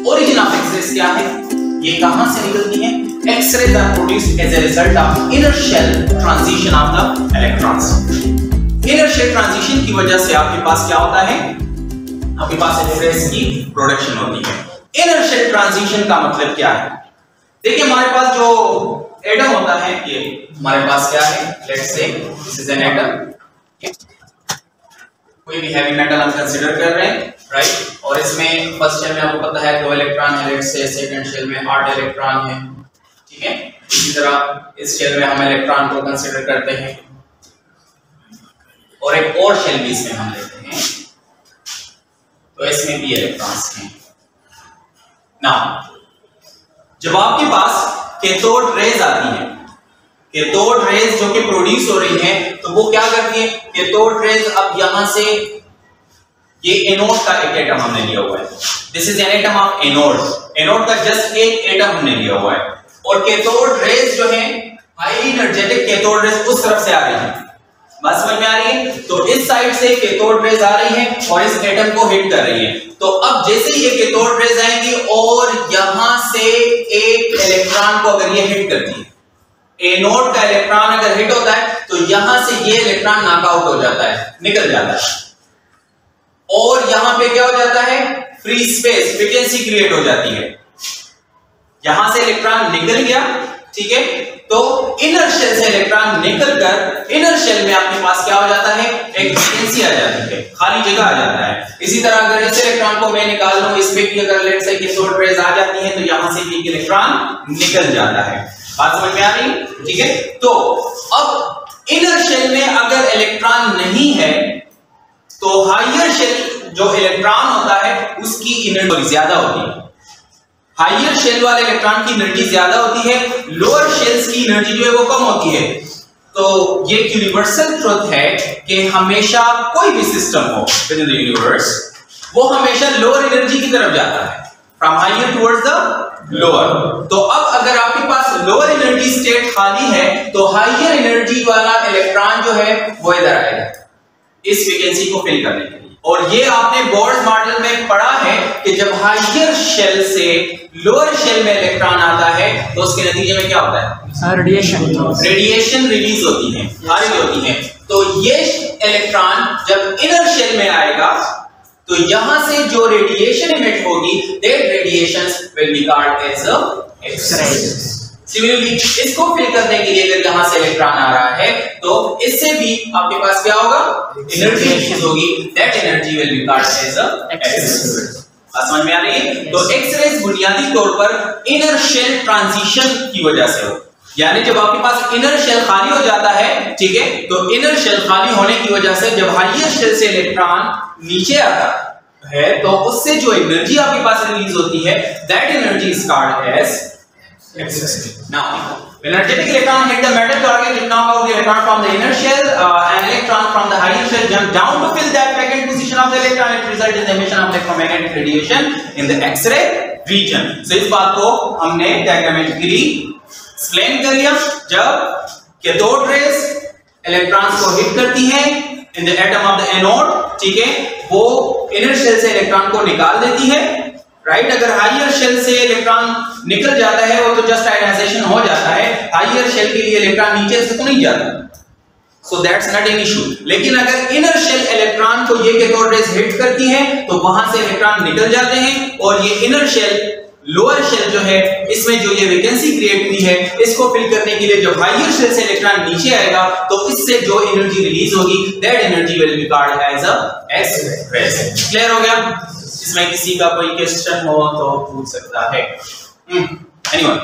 origin of X-rays क्या है, ये कहां से निकलती हैं? X-rays are produced as a result of inner shell transition of the electrons. Inner shell transition की वजह से आपके पास क्या होता है? आपके पास X-rays की प्रोडक्शन होती है। Inner shell transition का मतलब क्या है? देखिए हमारे पास जो एटम होता है, ये हमारे पास क्या है? Let's say this is an atom. कोई भी हैवी मेटल हम कंसीडर कर रहे हैं, राइट? और इसमें फर्स्ट शेल में आपको पता है 2 इलेक्ट्रॉन है, लेट्स से सेकंड शेल में 8 इलेक्ट्रॉन है, ठीक है? इसी तरह इस शेल में हम इलेक्ट्रॉन को कंसीडर करते हैं और एक और शेल भी इसमें हम लेते हैं, तो इसमें भी इलेक्ट्रॉन्स हैं। नाउ जब आपके पास कैथोड रेज आती है, कैथोड रेज जो कि प्रोड्यूस हो रही है, तो वो क्या करती है? कैथोड रेज अब यहां से ये एनोड का एक एटम हमने लिया हुआ है, this is an atom of anode, anode का जस्ट एक एटम हमने लिया हुआ है, और कैथोड रेज जो है हाई एनर्जेटिक कैथोड रेज उस तरफ से आ रही है। बात समझ में आ रही है? तो इस साइड से कैथोड रेज आ रही है और इस एटम को हिट कर रही है। तो अब जैसे ये कैथोड रेज आएंगी और यहां से एक इलेक्ट्रॉन को अगर ये हिट करती है, एनोड का इलेक्ट्रॉन अगर हिट होता है, तो यहां से ये इलेक्ट्रॉन नॉकआउट हो जाता है, निकल जाता है, और यहां पे क्या हो जाता है? फ्री स्पेस, वैकेंसी क्रिएट हो जाती है। यहां से इलेक्ट्रॉन निकल गया, ठीक है? तो इनर शेल से इलेक्ट्रॉन निकलकर इनर शेल में आपके पास क्या हो जाता है? एक वैकेंसी आ जाती है, खाली जगह आ जाता है। इसी तरह अगर इस इलेक्ट्रॉन को मैं निकाल लूं, इसमें भी अगर लेट्स से कैथोड रेज आ जाती है, तो यहां से भी इलेक्ट्रॉन निकल जाता है। बात समझ में आ रही? ठीक है? तो अब इनर शेल में अगर इलेक्ट्रॉन नहीं है, तो हायर शेल जो इलेक्ट्रॉन होता है उसकी एनर्जी ज्यादा होती है। हायर शेल वाले इलेक्ट्रॉन की एनर्जी ज्यादा होती है, लोअर शेल्स की एनर्जी जो है वो कम होती है। तो ये यूनिवर्सल ट्रुथ है कि हमेशा कोई भी सिस्टम हो विद इन द यूनिवर्स, वो हमेशा लोअर एनर्जी की तरफ जाता है, from higher towards the lower. तो अब अगर आपके पास लोअर एनर्जी स्टेट खाली है, तो हायर एनर्जी वाला इलेक्ट्रॉन जो है वो इधर आएगा इस वैकेंसी को फिल करने के लिए। और ये आपने बोर्ड मॉडल में पढ़ा है कि जब हायर शेल से लोअर शेल में इलेक्ट्रॉन आता है, तो उसके नतीजे में क्या होता है? रेडिएशन रिलीज होती है, खारिज होती है। तो ये इलेक्ट्रॉन जब इनर शेल में आएगा, तो यहां से जो रेडिएशन इमिट होगी, that radiations will be called as X rays. Similarly इसको फिल करने के लिए अगर यहां से इलेक्ट्रॉन आ रहा है, तो इससे भी आपके पास क्या होगा? एनर्जी रिलीज होगी, that energy will be called as X rays. समझ में आ रही है? तो एक्स-रेज बुनियादी तौर पर इनर शेल ट्रांजिशन की वजह से हो, यानी जब आपके पास इनर शेल खाली हो जाता है, ठीक है, तो इनर शेल खाली होने की वजह से जब हायर शेल से इलेक्ट्रॉन नीचे आता है, तो उससे जो एनर्जी आपके पास रिलीज होती है, that energy is called as X rays. Now, when energetic electron hit the metal target, it knock out the electron from the inner shell, and electron from the higher shell jump down to fill that vacant position of the electron. It results in the emission of electromagnetic radiation in the X-ray region. So इस बात को हमने diagrammatically explain कर लिया। जब cathode rays electrons को hit करती हैं in the atom of the anode, ठीक है, वो inner shell से इलेक्ट्रॉन को निकाल देती है, राइट? अगर हायर शेल से इलेक्ट्रॉन निकल जाता है, वो तो जस्ट आयनाइजेशन हो जाता है, हायर शेल के लिए इलेक्ट्रॉन नीचे से तो नहीं जाता, so that's not an issue. लेकिन अगर इनर शेल इलेक्ट्रॉन को ये कैथोड रेज हिट करती है, तो वहां से इलेक्ट्रॉन निकल जाते हैं, और ये इनर शेल लोअर शेल जो है, इसमें जो ये वैकेंसी क्रिएट हुई है, इसको फिल करने के लिए जब हायर शेल से इलेक्ट्रॉन नीचे आएगा, तो इससे जो एनर्जी रिलीज होगी, that energy will be called as X rays. Clear हो गया? इसमें किसी का कोई क्वेश्चन हो तो पूछ सकता है। एनीवन?